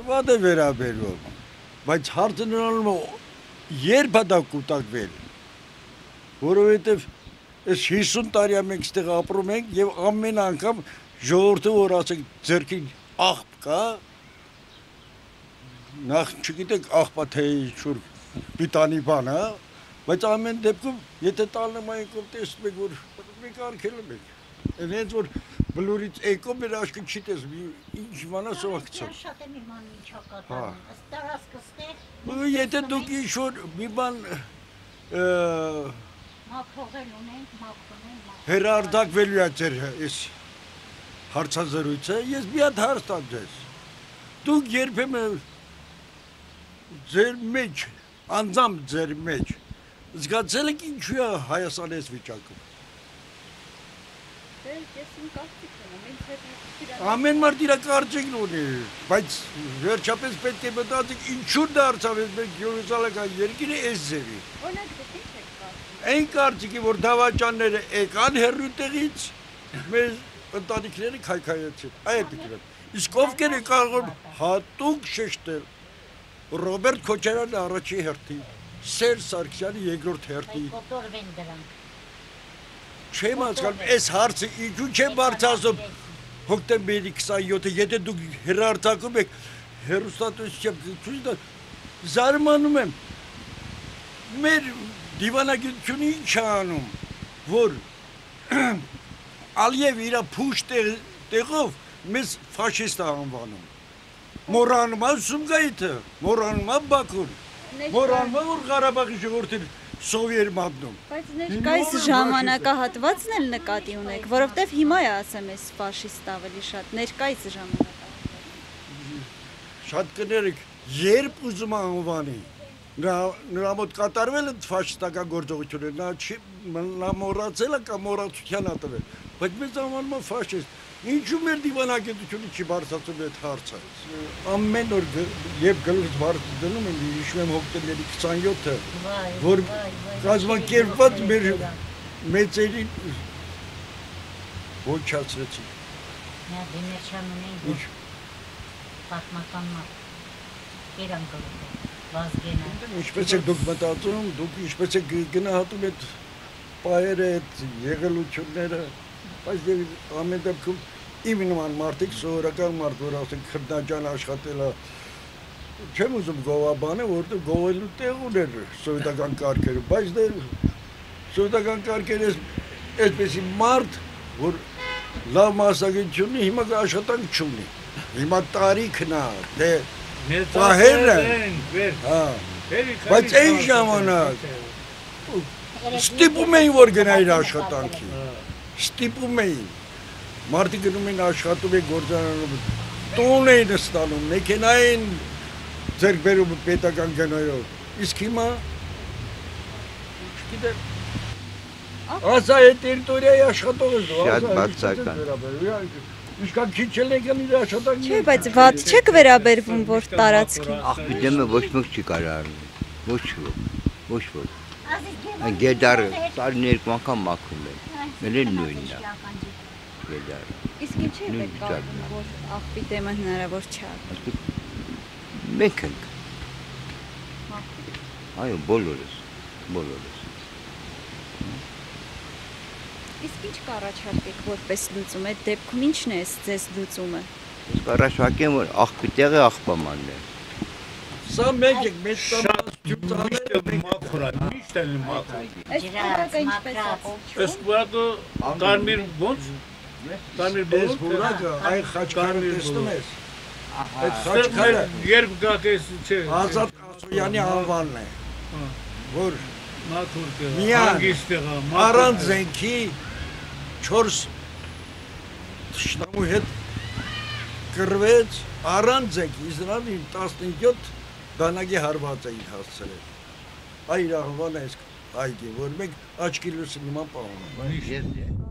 Վատ է վերաբերվում, բայց հարցը նրանում երբ է դա կուտակվել, որովհետև այս 50 տարի մենք ստեղ ապրում ենք եւ ամեն անգամ ժողովուրդը որ ասենք ձերքին աղբ կա, նախ չգիտեք աղբա թե ինչ-որ պիտանի բան է, բայց ամեն դեպքում եթե տալնում այն կողմ տեսնում եք որ մենք արգելում ենք, հենց որ բլուրից եկո մեր աչքը չի տեսնում, ինչ բան է սովակցում։ Շատ է մի բան ինչա կատարում, ըստ տարածքստեղ։ Եթե դուք ինչ-որ մի բան մաքրողել ունենք, մաքրում հերարդակվելու է ձեր այս հարցազրույցը, ես մի հատ հարց տամ ձեզ։ Դուք երբեմն ձեր մեջ, անձամբ ձեր մեջ, զգացել եք ինչու է Հայաստանը այս վիճակում։ Ամեն մարդ իր կարծիքն ունի, բայց վերջապես պետք է մտածենք ինչու դարձավ այս մեր գյուղացական երկիրը այս ձևի։ Այն կարծիքի, որ դավաճանները եկան հեռու տեղից, մեր ընտանիքները քայքայեցին, այդ է։ Իսկ ովքեր են կարող հատուկ շեշտել Ռոբերտ Քոչարյանի առաջի հերթի, Սերժ Սարգսյանի երկրորդ հերթի։ Կոտորվեն դրանք։ Չեմ հասկանում, այս հարցը ինչու չեմ բարձրացնում հոկտեմբերի 27-ը, եթե դուք հեռարձակում եք հեռուստատեսությամբ, զարմանում եմ, մեր դիվանագիտությունը ինչ է անում, որ Ալիև իր փուշ տեղով մեզ ֆաշիստ է անվանում, մոռանում է Սումգայիթը, մոռանում է Բաքուն, մոռանում է որ Ղարաբաղի ժողովուրդին սովեր մատնում։ Բայց ներկայիս ժամանակահատվածն էլ նկատի ունեք, որովհետև հիմա է ասեմ ես ֆաշիստ ավելի շատ, ներկայիս ժամանակահատվածը։ Շատ կներեք, երբ ուզում անվանի, նրա մոտ կատարվել է ֆաշիստական գործողությունը, նա մոռացել է կամ մոռացության է տվել, բայց մեզ անվանում է ֆաշիստ։ Ինչու մեր դիվանագիտությունը չի բարձրացնում այդ հարցը։ Ամեն օր երբ գլուխս բարձր դնում եմ, հիշում եմ հոկտեմբերի 27-ը, որ կազմակերպված մեր մեծերին ոչնչացրեցին։ Նա դեմերչան ունենք պատմական մարդ, կերանգլուխ, Վազգենը։ Ինչպես եք դուք մտածում, դուք ինչպես եք գնահատում այդ պահերը, այդ եղելությունները, բայց ամեն դեպքում իմ նման մարդիկ սովորական մարդ, որ ասենք քրտնաջան աշխատել է, չեմ ուզում գովաբանը, որտեղ գովելու տեղ ուներ սովետական կարգերը, բայց դե սովետական կարգերը այսպեսի մարդ, որ լավ մասնագիտություն ունի, հիմա աշխատանք չունի, հիմա տարիքն է, թե պահերն է, բայց այն ժամանակ ստիպում էին, որ գնային աշխատանքի, ստիպում էին, մարդիկ գնում են աշխատում են գործարանում, տուն էին ստանում, մեքենային ձեռք բերում պետական գնայով, իսկ հիմա, չգիտեմ, ասա է տերիտորիայի աշխատողը շատ բացական։ Իշքան քիչ էլ եկան իր աշխատանքի։ Չէ, բայց վատ չեք վերաբերվում, որ տարածքի։ Աղբի դեմը ոչ մեկ չի կարող արնել, ոչ ոք։ Այն գետարը տարին երկու անգամ մաքրում են, մեր էլ նույնն է։ Գետարը։ Իսկ ինչի եք կարծում, որ աղբի դեմը հնարավոր չէ։ Մենք ենք։ Այո, բոլորս։ Իսկ ինչ կառաջարկեք որպես լուծում, այդ դեպքում ինչն է ձեզ լուծումը։ Ես կառաջարկեմ, որ աղբի տեղը աղբամանն է։ Սա մեկ եք, մեծ Միշտ են մաքրում։ Այս փորակը ինչպես է։ Այս փորակը կարմիր ոնց։ Կարմիր այս փորակը, այն խաչքարը տեսնում ես։ Այդ Ստեղ խաչքարը երբ գակես չէ։ Ազատ Ասոյանի անվանն է, որ մաքուր միան տեղը, առանց զենքի 4 թշնամու հետ կռվեց առանց զենքի, իսկ նրան 17 բանակի հարված էին հասցրել։ Այ իր անվանը այս այգի, որ մենք աչքի լույսի նման պահում ենք։